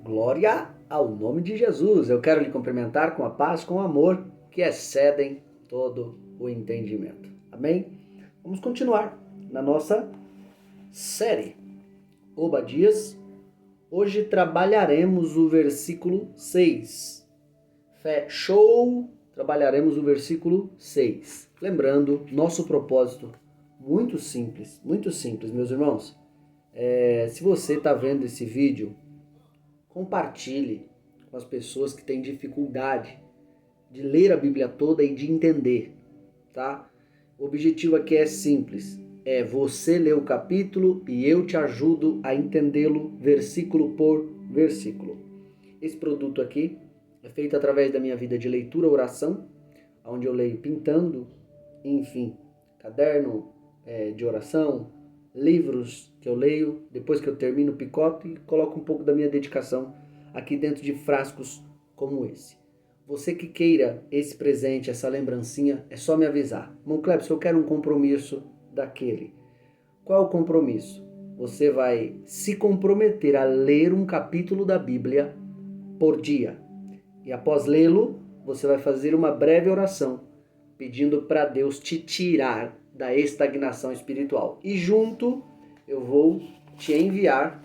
Glória ao nome de Jesus. Eu quero lhe cumprimentar com a paz, com o amor que excedem todo o entendimento. Amém? Vamos continuar na nossa série Obadias. Hoje trabalharemos o versículo 6. Fechou? Trabalharemos o versículo 6. Lembrando, nosso propósito muito simples, meus irmãos. Se você está vendo esse vídeo, compartilhe com as pessoas que têm dificuldade de ler a Bíblia toda e de entender, tá? O objetivo aqui é simples, é você ler o capítulo e eu te ajudo a entendê-lo versículo por versículo. Esse produto aqui é feito através da minha vida de leitura, oração, onde eu leio pintando, enfim, caderno de oração, livros que eu leio, depois que eu termino o picote e coloco um pouco da minha dedicação aqui dentro de frascos como esse. Você que queira esse presente, essa lembrancinha, é só me avisar. Irmão Clebson, eu quero um compromisso daquele. Qual é o compromisso? Você vai se comprometer a ler um capítulo da Bíblia por dia. E após lê-lo, você vai fazer uma breve oração, pedindo para Deus te tirar da estagnação espiritual. E junto, eu vou te enviar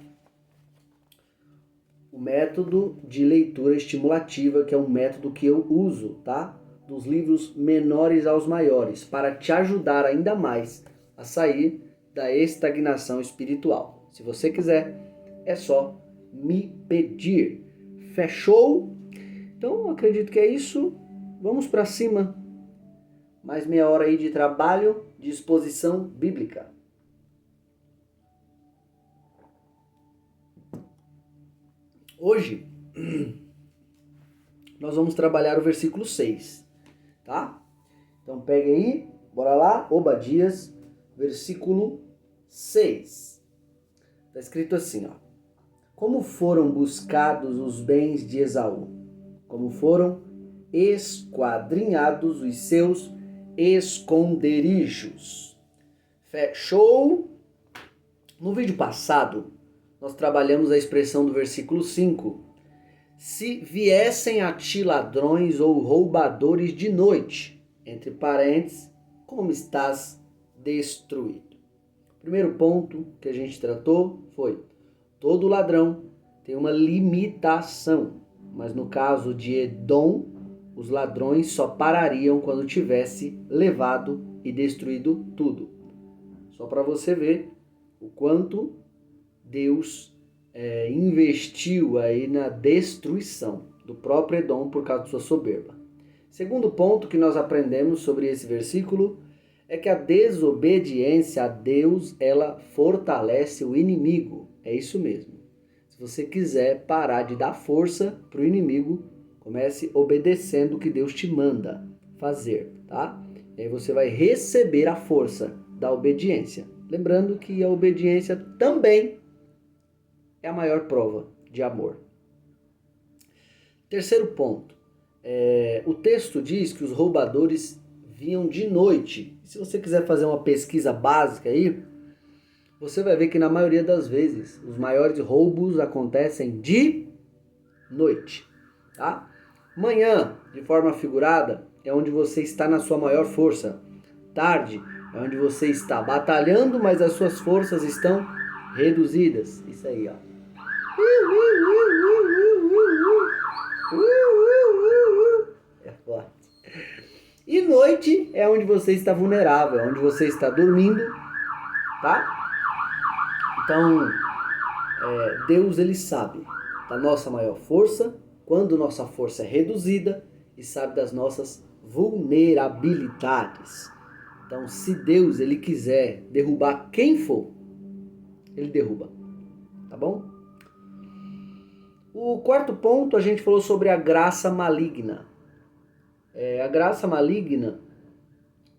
o método de leitura estimulativa, que é um método que eu uso, tá? Dos livros menores aos maiores, para te ajudar ainda mais a sair da estagnação espiritual. Se você quiser, é só me pedir. Fechou? Então, acredito que é isso. Vamos para cima. Mais meia hora aí de trabalho, de exposição bíblica. Hoje, nós vamos trabalhar o versículo 6, tá? Então, pegue aí, bora lá, Obadias, versículo 6. Está escrito assim, ó. Como foram buscados os bens de Esaú, como foram esquadrinhados os seus esconderijos. Fechou? No vídeo passado, nós trabalhamos a expressão do versículo 5. Se viessem a ti ladrões ou roubadores de noite, entre parênteses, como estás destruído. O primeiro ponto que a gente tratou foi: todo ladrão tem uma limitação, mas no caso de Edom, os ladrões só parariam quando tivesse levado e destruído tudo. Só para você ver o quanto Deus investiu aí na destruição do próprio Edom por causa de sua soberba. Segundo ponto que nós aprendemos sobre esse versículo é que a desobediência a Deus, ela fortalece o inimigo. É isso mesmo. Se você quiser parar de dar força para o inimigo, comece obedecendo o que Deus te manda fazer, tá? E aí você vai receber a força da obediência. Lembrando que a obediência também é a maior prova de amor. Terceiro ponto. O texto diz que os roubadores vinham de noite. Se você quiser fazer uma pesquisa básica aí, você vai ver que na maioria das vezes os maiores roubos acontecem de noite, tá? Manhã, de forma figurada, é onde você está na sua maior força. Tarde é onde você está batalhando, mas as suas forças estão reduzidas. Isso aí, ó. É forte. E noite é onde você está vulnerável, onde você está dormindo, tá? Então, Deus, ele sabe da nossa maior força, quando nossa força é reduzida, e sabe das nossas vulnerabilidades. Então, se Deus, ele quiser derrubar quem for, ele derruba, tá bom? O quarto ponto, a gente falou sobre a graça maligna. A graça maligna,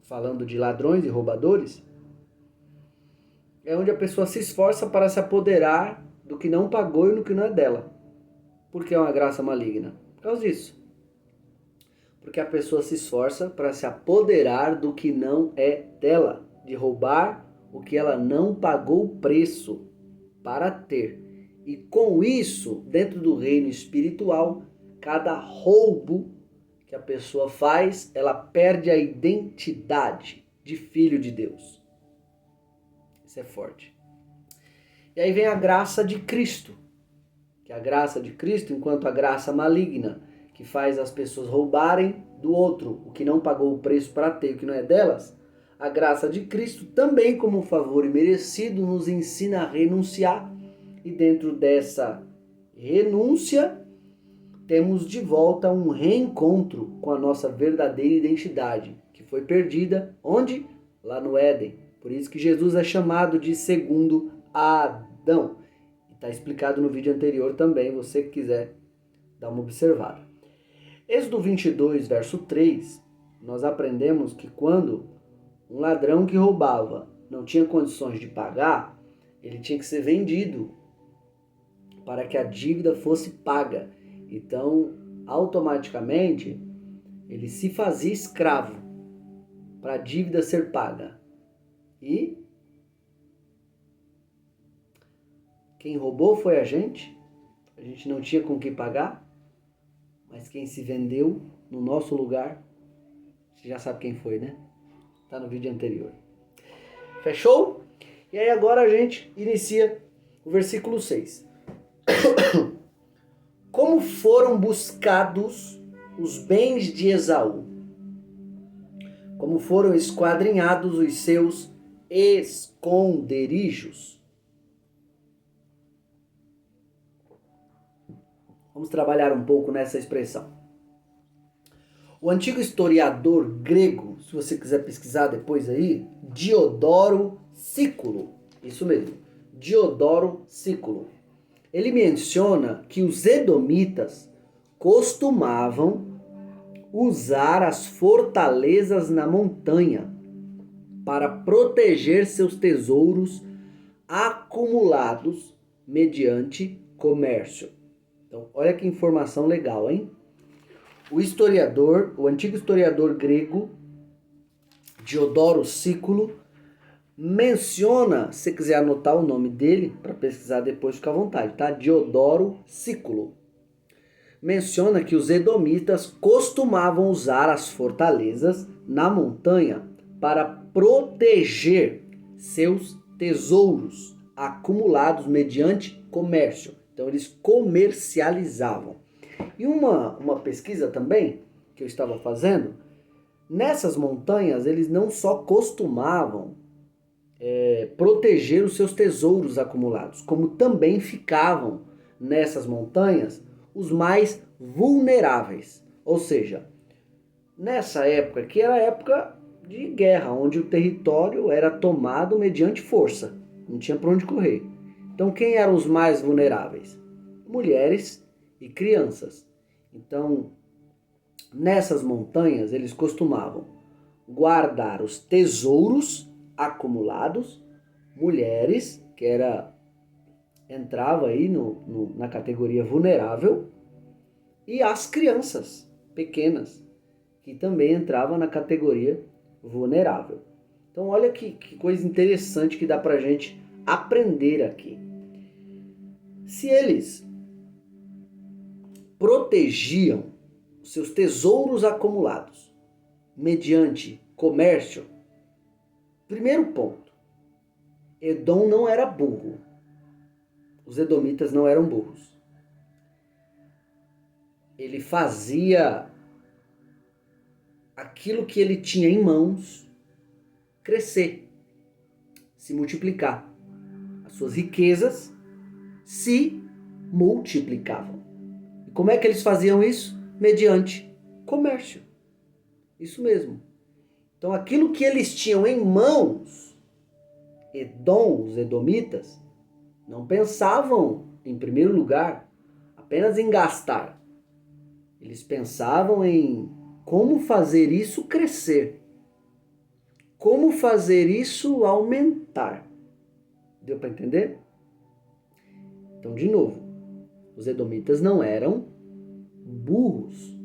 falando de ladrões e roubadores, é onde a pessoa se esforça para se apoderar do que não pagou e do que não é dela. Por que é uma graça maligna? Por causa disso. Porque a pessoa se esforça para se apoderar do que não é dela, de roubar o que ela não pagou o preço para ter. E com isso, dentro do reino espiritual, cada roubo que a pessoa faz, ela perde a identidade de filho de Deus. Isso é forte. E aí vem a graça de Cristo, que a graça de Cristo, enquanto a graça maligna, que faz as pessoas roubarem do outro o que não pagou o preço para ter, o que não é delas, a graça de Cristo também, como um favor imerecido, nos ensina a renunciar. E dentro dessa renúncia, temos de volta um reencontro com a nossa verdadeira identidade, que foi perdida, onde? Lá no Éden. Por isso que Jesus é chamado de segundo Adão. Está explicado no vídeo anterior também, você que quiser dar uma observada. Êxodo 22, verso 3, nós aprendemos que quando um ladrão que roubava não tinha condições de pagar, ele tinha que ser vendido para que a dívida fosse paga. Então, automaticamente, ele se fazia escravo para a dívida ser paga. E quem roubou foi a gente não tinha com que pagar, mas quem se vendeu no nosso lugar, você já sabe quem foi, né? Tá no vídeo anterior. Fechou? E aí agora a gente inicia o versículo 6. Como foram buscados os bens de Esaú? Como foram esquadrinhados os seus esconderijos? Vamos trabalhar um pouco nessa expressão. O antigo historiador grego, se você quiser pesquisar depois aí, Diodoro Sículo, isso mesmo, Diodoro Sículo. Ele menciona que os edomitas costumavam usar as fortalezas na montanha para proteger seus tesouros acumulados mediante comércio. Então, olha que informação legal, hein? O antigo historiador grego, Diodoro Sículo, menciona, se você quiser anotar o nome dele, para pesquisar depois, fica à vontade, tá? Diodoro Sículo. Menciona que os edomitas costumavam usar as fortalezas na montanha para proteger seus tesouros acumulados mediante comércio. Então, eles comercializavam. E uma pesquisa também que eu estava fazendo, nessas montanhas eles não só costumavam proteger os seus tesouros acumulados, como também ficavam nessas montanhas os mais vulneráveis. Ou seja, nessa época, que era a época de guerra, onde o território era tomado mediante força, não tinha para onde correr. Então, quem eram os mais vulneráveis? Mulheres e crianças. Então, nessas montanhas, eles costumavam guardar os tesouros acumulados, mulheres, que entrava aí na categoria vulnerável, e as crianças pequenas, que também entravam na categoria vulnerável. Então, olha que coisa interessante que dá pra gente aprender aqui. Se eles protegiam seus tesouros acumulados mediante comércio, primeiro ponto, Edom não era burro. Os edomitas não eram burros. Ele fazia aquilo que ele tinha em mãos crescer, se multiplicar. As suas riquezas se multiplicavam. E como é que eles faziam isso? Mediante comércio. Isso mesmo. Então aquilo que eles tinham em mãos, Edom, os edomitas, não pensavam, em primeiro lugar, apenas em gastar. Eles pensavam em como fazer isso crescer. Como fazer isso aumentar. Deu para entender? Então, de novo, os edomitas não eram burros.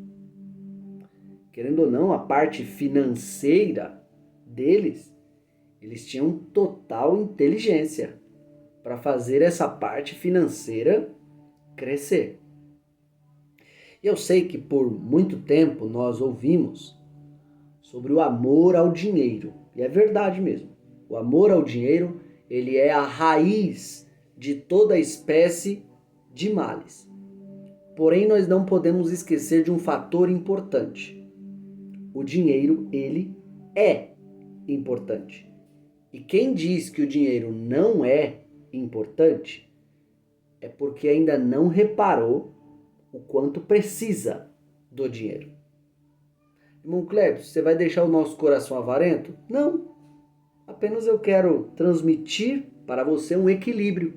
Querendo ou não, a parte financeira deles, eles tinham total inteligência. para fazer essa parte financeira crescer. E eu sei que por muito tempo nós ouvimos sobre o amor ao dinheiro. E é verdade mesmo. O amor ao dinheiro, ele é a raiz de toda espécie de males. Porém, nós não podemos esquecer de um fator importante. O dinheiro, ele é importante. E quem diz que o dinheiro não é importante é porque ainda não reparou o quanto precisa do dinheiro. Irmão Cleber, você vai deixar o nosso coração avarento? Não. Apenas eu quero transmitir para você um equilíbrio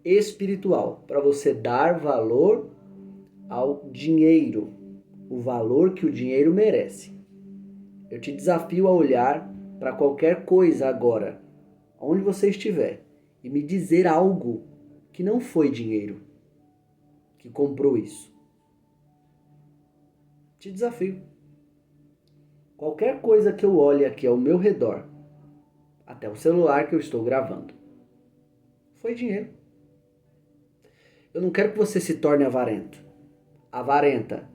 espiritual, para você dar valor ao dinheiro, o valor que o dinheiro merece. Eu te desafio a olhar para qualquer coisa agora, onde você estiver, e me dizer algo que não foi dinheiro que comprou isso. Te desafio. Qualquer coisa que eu olhe aqui ao meu redor, até o celular que eu estou gravando, foi dinheiro. Eu não quero que você se torne avarento. Avarenta.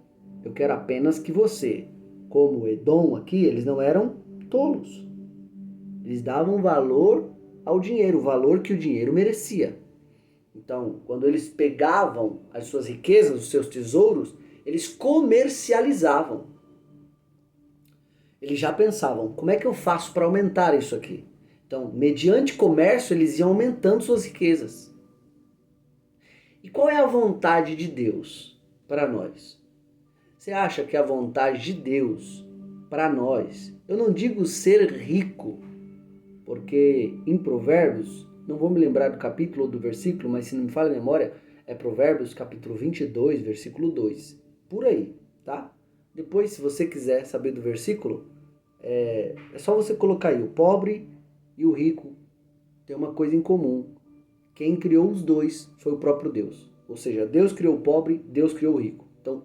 Eu quero apenas que você, como Edom aqui, eles não eram tolos. Eles davam valor ao dinheiro, o valor que o dinheiro merecia. Então, quando eles pegavam as suas riquezas, os seus tesouros, eles comercializavam. Eles já pensavam, como é que eu faço para aumentar isso aqui? Então, mediante comércio, eles iam aumentando suas riquezas. E qual é a vontade de Deus para nós? Você acha que a vontade de Deus para nós, eu não digo ser rico, porque em Provérbios, não vou me lembrar do capítulo ou do versículo, mas se não me falha a memória, é Provérbios capítulo 22, versículo 2. Por aí, tá? Depois, se você quiser saber do versículo, é só você colocar aí, o pobre e o rico têm uma coisa em comum. Quem criou os dois foi o próprio Deus. Ou seja, Deus criou o pobre, Deus criou o rico. Então,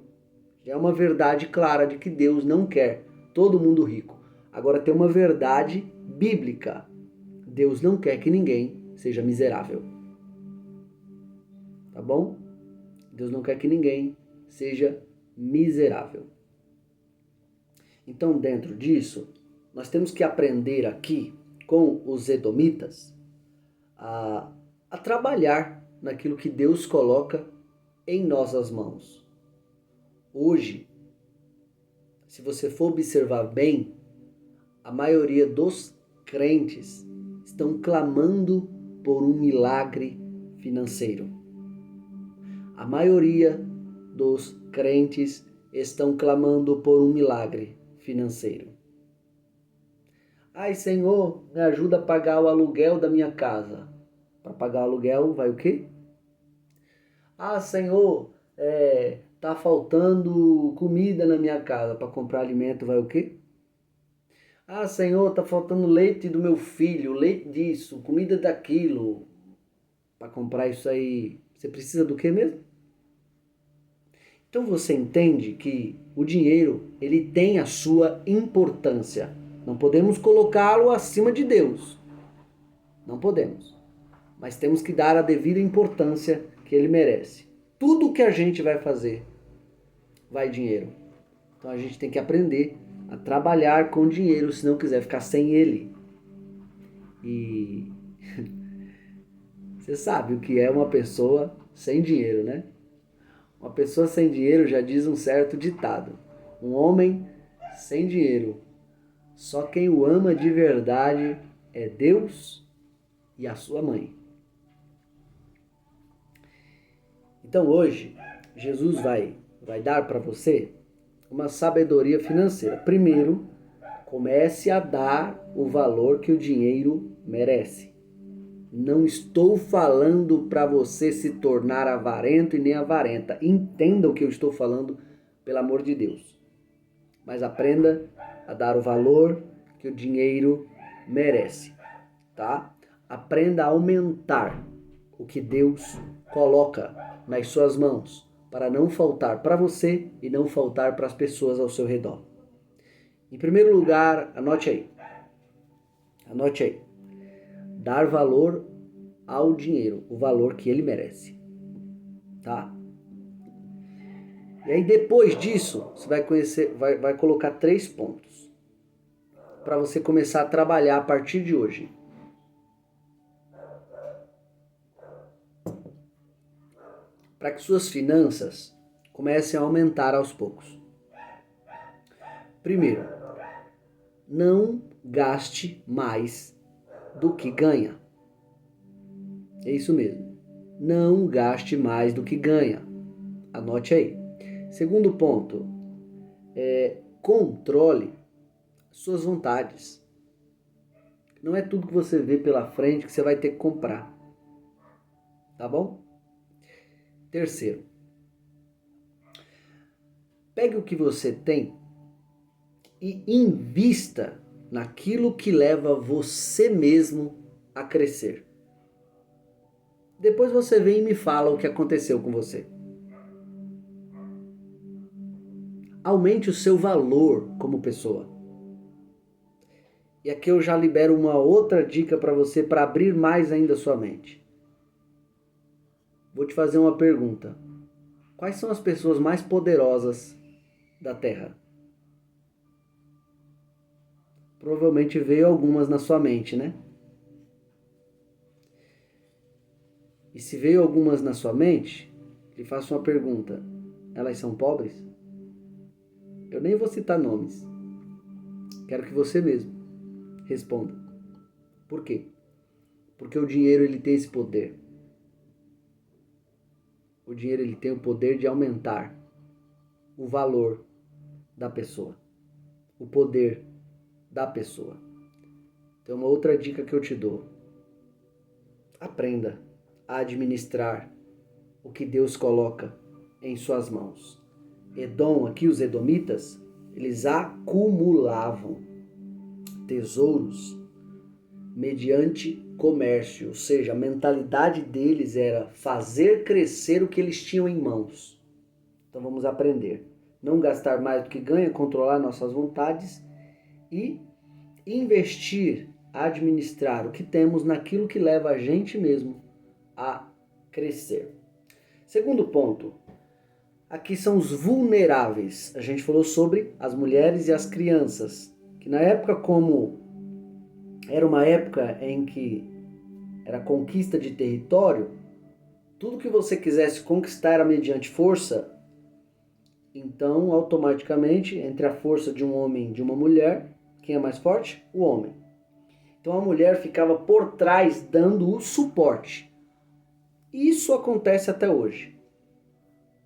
já é uma verdade clara de que Deus não quer todo mundo rico. Agora tem uma verdade bíblica. Deus não quer que ninguém seja miserável. Tá bom? Deus não quer que ninguém seja miserável. Então, dentro disso, nós temos que aprender aqui com os edomitas a trabalhar naquilo que Deus coloca em nossas mãos. Hoje, se você for observar bem, a maioria dos crentes estão clamando por um milagre financeiro. A maioria dos crentes estão clamando por um milagre financeiro. Ai, Senhor, me ajuda a pagar o aluguel da minha casa. Para pagar o aluguel vai o quê? Ah, Senhor, tá faltando comida na minha casa. Para comprar alimento vai o quê? Ah, Senhor, tá faltando leite do meu filho, leite disso, comida daquilo. Para comprar isso aí, você precisa do quê mesmo? Então você entende que o dinheiro, ele tem a sua importância. Não podemos colocá-lo acima de Deus. Não podemos. Mas temos que dar a devida importância que ele merece. Tudo que a gente vai fazer, vai dinheiro. Então a gente tem que aprender a trabalhar com dinheiro, se não quiser ficar sem ele. E você sabe o que é uma pessoa sem dinheiro, né? Uma pessoa sem dinheiro, já diz um certo ditado. Um homem sem dinheiro, só quem o ama de verdade é Deus e a sua mãe. Então hoje, Jesus vai dar para você uma sabedoria financeira. Primeiro, comece a dar o valor que o dinheiro merece. Não estou falando para você se tornar avarento e nem avarenta. Entenda o que eu estou falando, pelo amor de Deus. Mas aprenda a dar o valor que o dinheiro merece, tá? Aprenda a aumentar o que Deus coloca nas suas mãos, para não faltar para você e não faltar para as pessoas ao seu redor. Em primeiro lugar, anote aí. dar valor ao dinheiro, o valor que ele merece, tá? E aí depois disso, você vai colocar 3 pontos para você começar a trabalhar a partir de hoje. Para que suas finanças comecem a aumentar aos poucos. Primeiro, não gaste mais do que ganha. É isso mesmo. Não gaste mais do que ganha. Anote aí. Segundo ponto, controle suas vontades. Não é tudo que você vê pela frente que você vai ter que comprar. Tá bom? Terceiro, pegue o que você tem e invista naquilo que leva você mesmo a crescer. Depois você vem e me fala o que aconteceu com você. Aumente o seu valor como pessoa. E aqui eu já libero uma outra dica para você para abrir mais ainda a sua mente. Vou te fazer uma pergunta. Quais são as pessoas mais poderosas da Terra? Provavelmente veio algumas na sua mente, né? E se veio algumas na sua mente, lhe faço uma pergunta. Elas são pobres? Eu nem vou citar nomes. Quero que você mesmo responda. Por quê? Porque o dinheiro ele tem esse poder. O dinheiro ele tem o poder de aumentar o valor da pessoa. O poder da pessoa. Então uma outra dica que eu te dou. Aprenda a administrar o que Deus coloca em suas mãos. Edom, aqui os edomitas, eles acumulavam tesouros mediante comércio, ou seja, a mentalidade deles era fazer crescer o que eles tinham em mãos. Então vamos aprender. Não gastar mais do que ganha, controlar nossas vontades e investir, administrar o que temos naquilo que leva a gente mesmo a crescer. Segundo ponto, aqui são os vulneráveis. A gente falou sobre as mulheres e as crianças, que na época, como era uma época em que era conquista de território, tudo que você quisesse conquistar era mediante força. Então, automaticamente, entre a força de um homem e de uma mulher, quem é mais forte? O homem. Então a mulher ficava por trás dando o suporte. Isso acontece até hoje.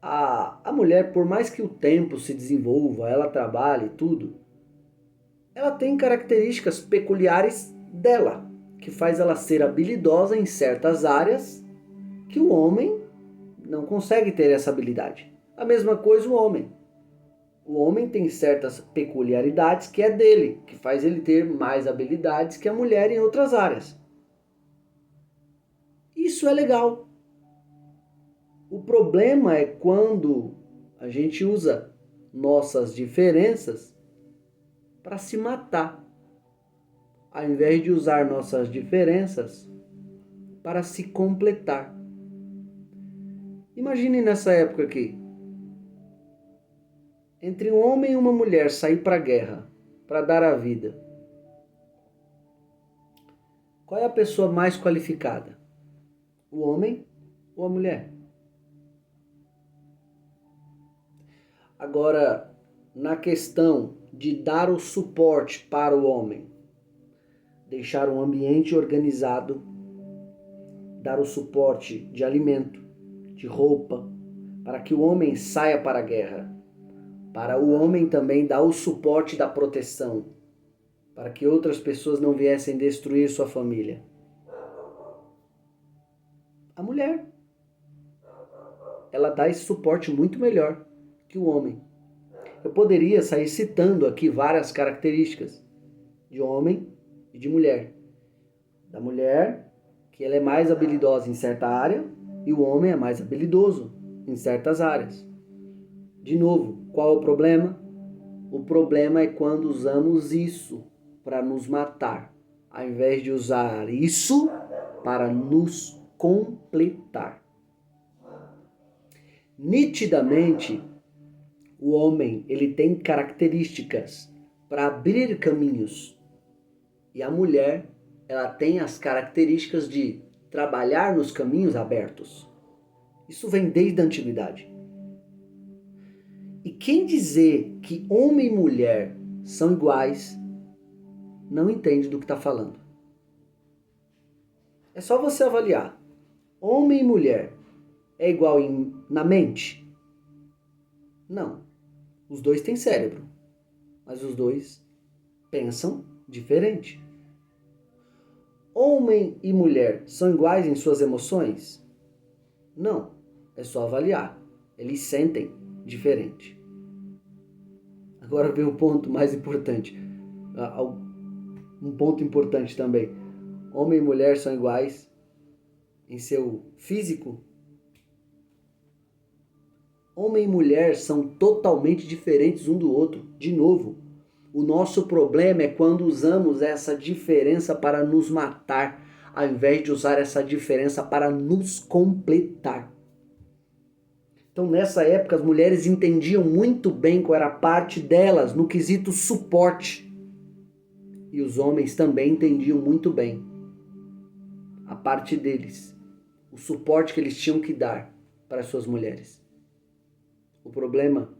A mulher, por mais que o tempo se desenvolva, ela trabalhe e tudo, ela tem características peculiares dela, que faz ela ser habilidosa em certas áreas que o homem não consegue ter essa habilidade. A mesma coisa o homem. O homem tem certas peculiaridades que é dele, que faz ele ter mais habilidades que a mulher em outras áreas. Isso é legal. O problema é quando a gente usa nossas diferenças para se matar, ao invés de usar nossas diferenças para se completar. Imagine nessa época aqui, entre um homem e uma mulher sair para a guerra, para dar a vida. Qual é a pessoa mais qualificada? O homem ou a mulher? Agora, na questão de dar o suporte para o homem, deixar um ambiente organizado, dar o suporte de alimento, de roupa, para que o homem saia para a guerra, para o homem também dar o suporte da proteção, para que outras pessoas não viessem destruir sua família. A mulher, ela dá esse suporte muito melhor que o homem. Eu poderia sair citando aqui várias características de homem e de mulher. Da mulher, que ela é mais habilidosa em certa área, e o homem é mais habilidoso em certas áreas. De novo, qual é o problema? O problema é quando usamos isso para nos matar. ao invés de usar isso para nos completar. Nitidamente, o homem ele tem características para abrir caminhos e a mulher ela tem as características de trabalhar nos caminhos abertos. Isso vem desde a antiguidade. E quem dizer que homem e mulher são iguais não entende do que está falando. É só você avaliar. Homem e mulher é igual na mente? Não. Os dois têm cérebro, mas os dois pensam diferente. Homem e mulher são iguais em suas emoções? Não. É só avaliar. Eles sentem diferente. Agora vem o ponto mais importante. Um ponto importante também. Homem e mulher são iguais em seu físico? Homem e mulher são totalmente diferentes um do outro. De novo, o nosso problema é quando usamos essa diferença para nos matar, ao invés de usar essa diferença para nos completar. Então, nessa época, as mulheres entendiam muito bem qual era a parte delas no quesito suporte. E os homens também entendiam muito bem a parte deles, o suporte que eles tinham que dar para as suas mulheres. O problema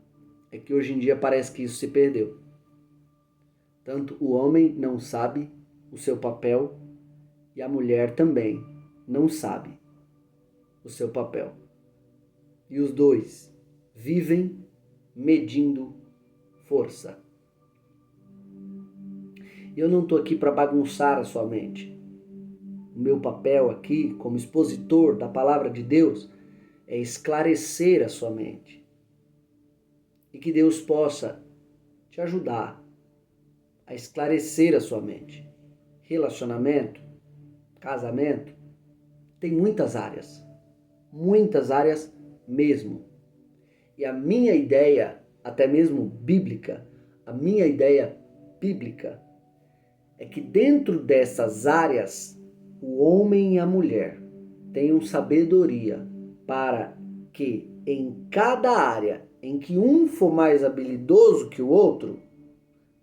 é que hoje em dia parece que isso se perdeu. Tanto o homem não sabe o seu papel e a mulher também não sabe o seu papel. E os dois vivem medindo força. Eu não estou aqui para bagunçar a sua mente. O meu papel aqui, como expositor da palavra de Deus, é esclarecer a sua mente. E que Deus possa te ajudar a esclarecer a sua mente. Relacionamento, casamento, tem muitas áreas mesmo. E a minha ideia, até mesmo bíblica, é que dentro dessas áreas, o homem e a mulher tenham sabedoria para que em cada área em que um for mais habilidoso que o outro,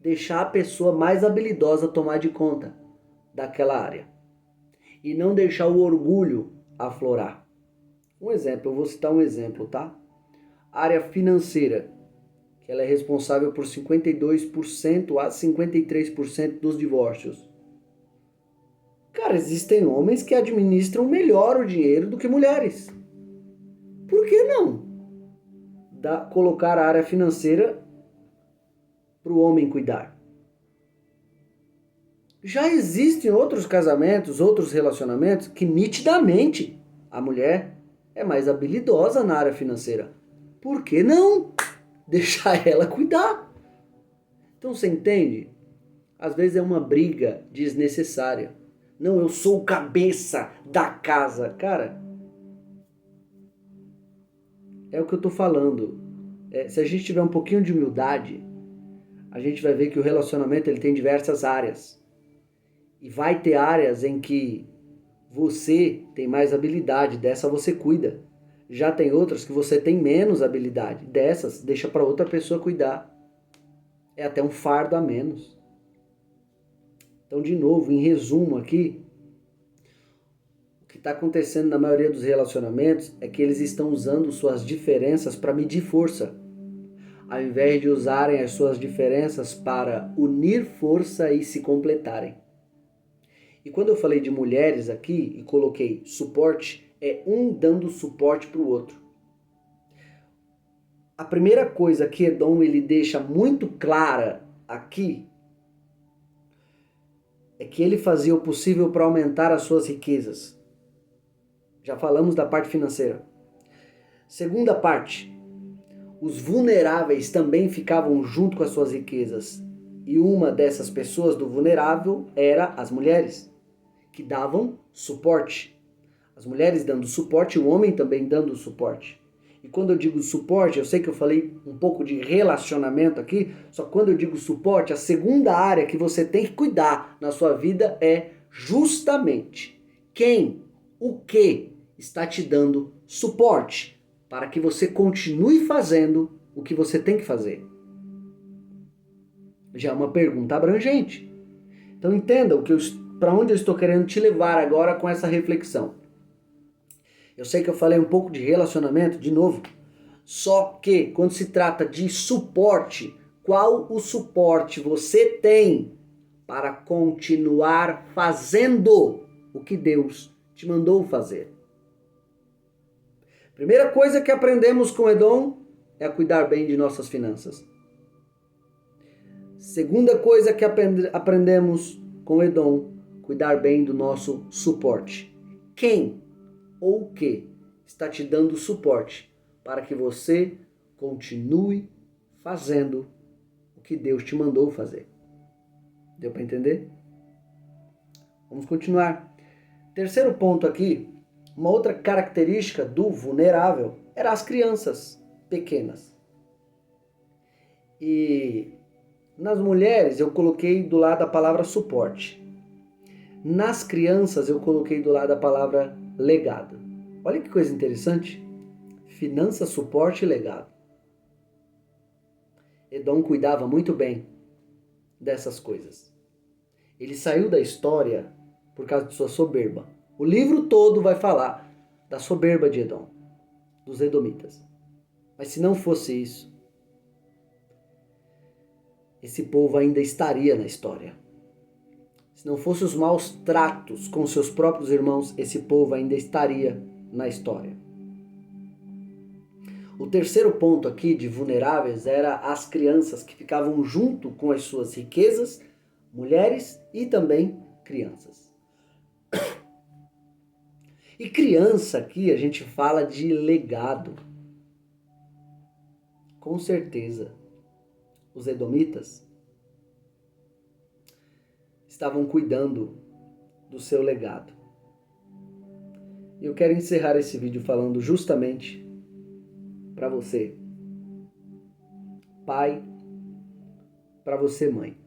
deixar a pessoa mais habilidosa tomar de conta daquela área. E não deixar o orgulho aflorar. Um exemplo, eu vou citar um exemplo, tá? Área financeira, que ela é responsável por 52% a 53% dos divórcios. Cara, existem homens que administram melhor o dinheiro do que mulheres. Por que não colocar a área financeira para o homem cuidar? Já existem outros casamentos, outros relacionamentos que nitidamente a mulher é mais habilidosa na área financeira. Por que não deixar ela cuidar? Então você entende? Às vezes é uma briga desnecessária. Não, eu sou o cabeça da casa. Cara, é o que eu tô falando. Se a gente tiver um pouquinho de humildade, a gente vai ver que o relacionamento ele tem diversas áreas. E vai ter áreas em que você tem mais habilidade, dessa você cuida. Já tem outras que você tem menos habilidade, dessas deixa para outra pessoa cuidar. É até um fardo a menos. Então, de novo, em resumo aqui, o que está acontecendo na maioria dos relacionamentos é que eles estão usando suas diferenças para medir força, ao invés de usarem as suas diferenças para unir força e se completarem. E quando eu falei de mulheres aqui e coloquei suporte, é um dando suporte para o outro. A primeira coisa que Edom ele deixa muito clara aqui é que ele fazia o possível para aumentar as suas riquezas. Já falamos da parte financeira. Segunda parte, os vulneráveis também ficavam junto com as suas riquezas. E uma dessas pessoas do vulnerável era as mulheres, que davam suporte. As mulheres dando suporte e o homem também dando suporte. E quando eu digo suporte, eu sei que eu falei um pouco de relacionamento aqui, só que quando eu digo suporte, a segunda área que você tem que cuidar na sua vida é justamente quem, o que está te dando suporte para que você continue fazendo o que você tem que fazer. Já é uma pergunta abrangente. Então entenda para onde eu estou querendo te levar agora com essa reflexão. Eu sei que eu falei um pouco de relacionamento, de novo, só que quando se trata de suporte, qual o suporte você tem para continuar fazendo o que Deus te mandou fazer? Primeira coisa que aprendemos com Edom é a cuidar bem de nossas finanças. Segunda coisa que aprendemos com Edom, cuidar bem do nosso suporte. Quem ou o que está te dando suporte para que você continue fazendo o que Deus te mandou fazer? Deu para entender? Vamos continuar. Terceiro ponto aqui, uma outra característica do vulnerável eram as crianças pequenas. E nas mulheres eu coloquei do lado a palavra suporte. Nas crianças eu coloquei do lado a palavra legado. Olha que coisa interessante. Finanças, suporte e legado. Edom cuidava muito bem dessas coisas. Ele saiu da história por causa de sua soberba. O livro todo vai falar da soberba de Edom, dos edomitas. Mas se não fosse isso, esse povo ainda estaria na história. Se não fosse os maus tratos com seus próprios irmãos, esse povo ainda estaria na história. O terceiro ponto aqui de vulneráveis era as crianças que ficavam junto com as suas riquezas, mulheres e também crianças. E criança aqui a gente fala de legado. Com certeza, os edomitas estavam cuidando do seu legado. E eu quero encerrar esse vídeo falando justamente para você, pai, para você, mãe.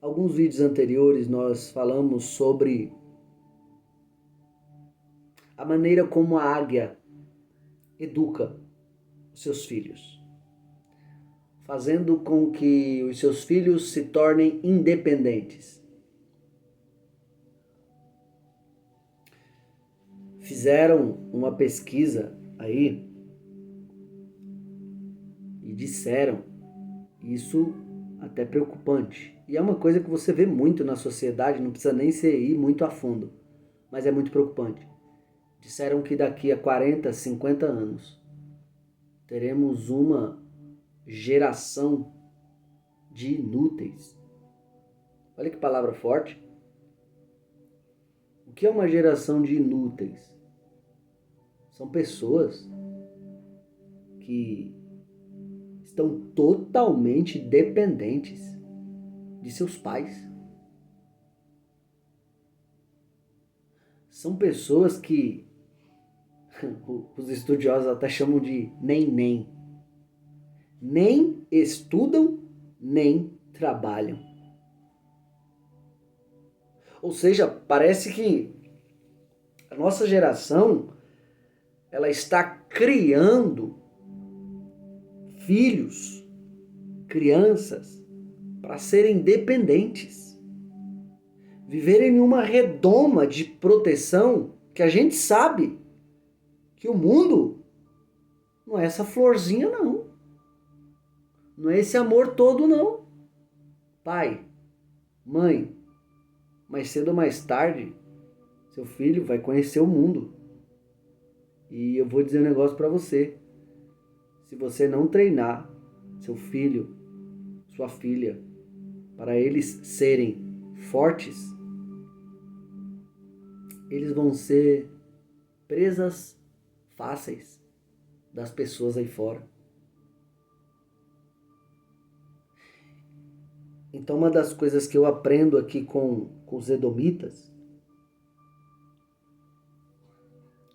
Alguns vídeos anteriores nós falamos sobre a maneira como a águia educa os seus filhos, fazendo com que os seus filhos se tornem independentes. Fizeram uma pesquisa aí e disseram, isso até preocupante. E é uma coisa que você vê muito na sociedade, não precisa nem ir muito a fundo, mas é muito preocupante. Disseram que daqui a 40, 50 anos teremos uma geração de inúteis. Olha que palavra forte. O que é uma geração de inúteis? São pessoas que estão totalmente dependentes de seus pais. São pessoas que os estudiosos até chamam de nem. Nem estudam, nem trabalham. Ou seja, parece que a nossa geração ela está criando filhos, crianças, para serem dependentes. Viverem em uma redoma de proteção que a gente sabe que o mundo não é essa florzinha, não. Não é esse amor todo, não. Pai, mãe, mais cedo ou mais tarde, seu filho vai conhecer o mundo. E eu vou dizer um negócio para você. Se você não treinar seu filho, sua filha, para eles serem fortes, eles vão ser presas fáceis das pessoas aí fora. Então, uma das coisas que eu aprendo aqui com os edomitas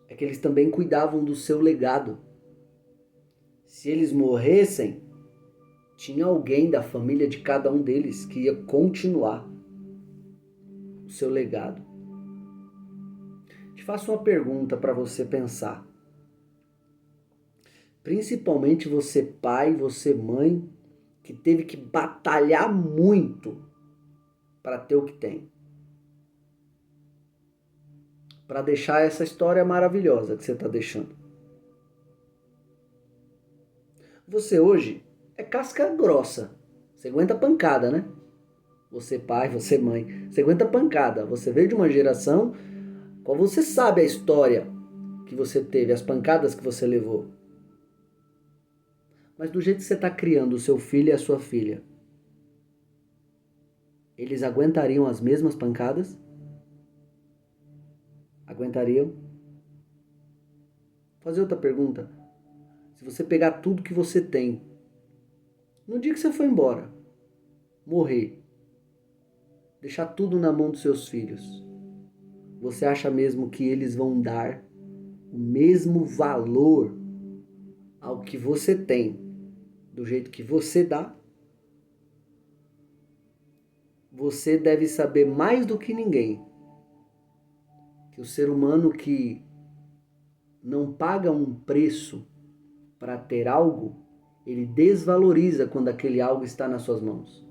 é que eles também cuidavam do seu legado. Se eles morressem, tinha alguém da família de cada um deles que ia continuar o seu legado. Te faço uma pergunta para você pensar. Principalmente você pai, você mãe, que teve que batalhar muito para ter o que tem. Para deixar essa história maravilhosa que você está deixando. Você hoje é casca grossa. Você aguenta pancada, né? Você pai, você mãe. Você aguenta pancada. Você veio de uma geração qual você sabe a história que você teve, as pancadas que você levou. Mas do jeito que você está criando o seu filho e a sua filha, eles aguentariam as mesmas pancadas? Aguentariam? Vou fazer outra pergunta. Se você pegar tudo que você tem, no dia que você for embora, morrer, deixar tudo na mão dos seus filhos, você acha mesmo que eles vão dar o mesmo valor ao que você tem, do jeito que você dá? Você deve saber mais do que ninguém que o ser humano que não paga um preço para ter algo, ele desvaloriza quando aquele algo está nas suas mãos.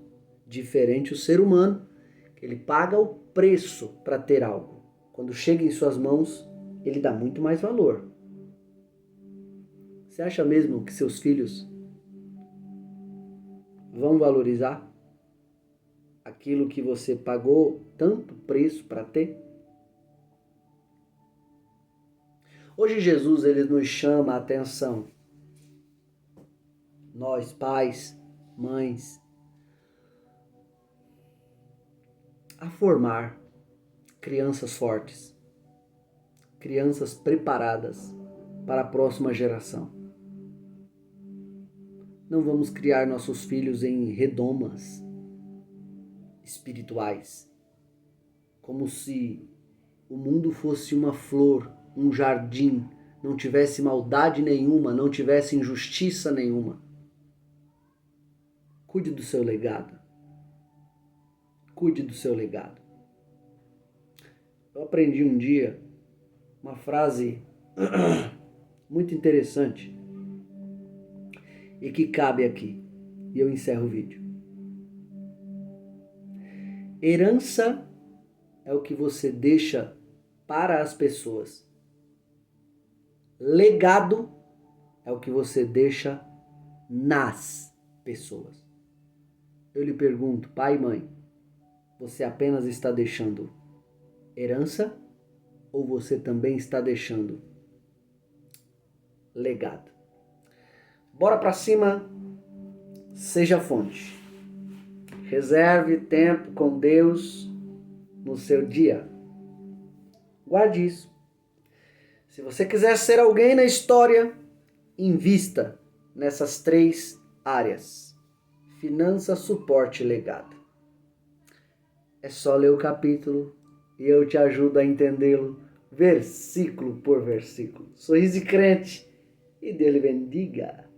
Diferente o ser humano, que ele paga o preço para ter algo. Quando chega em suas mãos, ele dá muito mais valor. Você acha mesmo que seus filhos vão valorizar aquilo que você pagou tanto preço para ter? Hoje Jesus ele nos chama a atenção. Nós, pais, mães, a formar crianças fortes, crianças preparadas para a próxima geração. Não vamos criar nossos filhos em redomas espirituais, como se o mundo fosse uma flor, um jardim, não tivesse maldade nenhuma, não tivesse injustiça nenhuma. Cuide do seu legado. Cuide do seu legado. Eu aprendi um dia uma frase muito interessante e que cabe aqui. E eu encerro o vídeo. Herança é o que você deixa para as pessoas. Legado é o que você deixa nas pessoas. Eu lhe pergunto, pai e mãe, você apenas está deixando herança ou você também está deixando legado? Bora pra cima, seja fonte. Reserve tempo com Deus no seu dia. Guarde isso. Se você quiser ser alguém na história, invista nessas 3 áreas: finança, suporte e legado. É só ler o capítulo e eu te ajudo a entendê-lo versículo por versículo. Sorriso de crente e Deus lhe bendiga.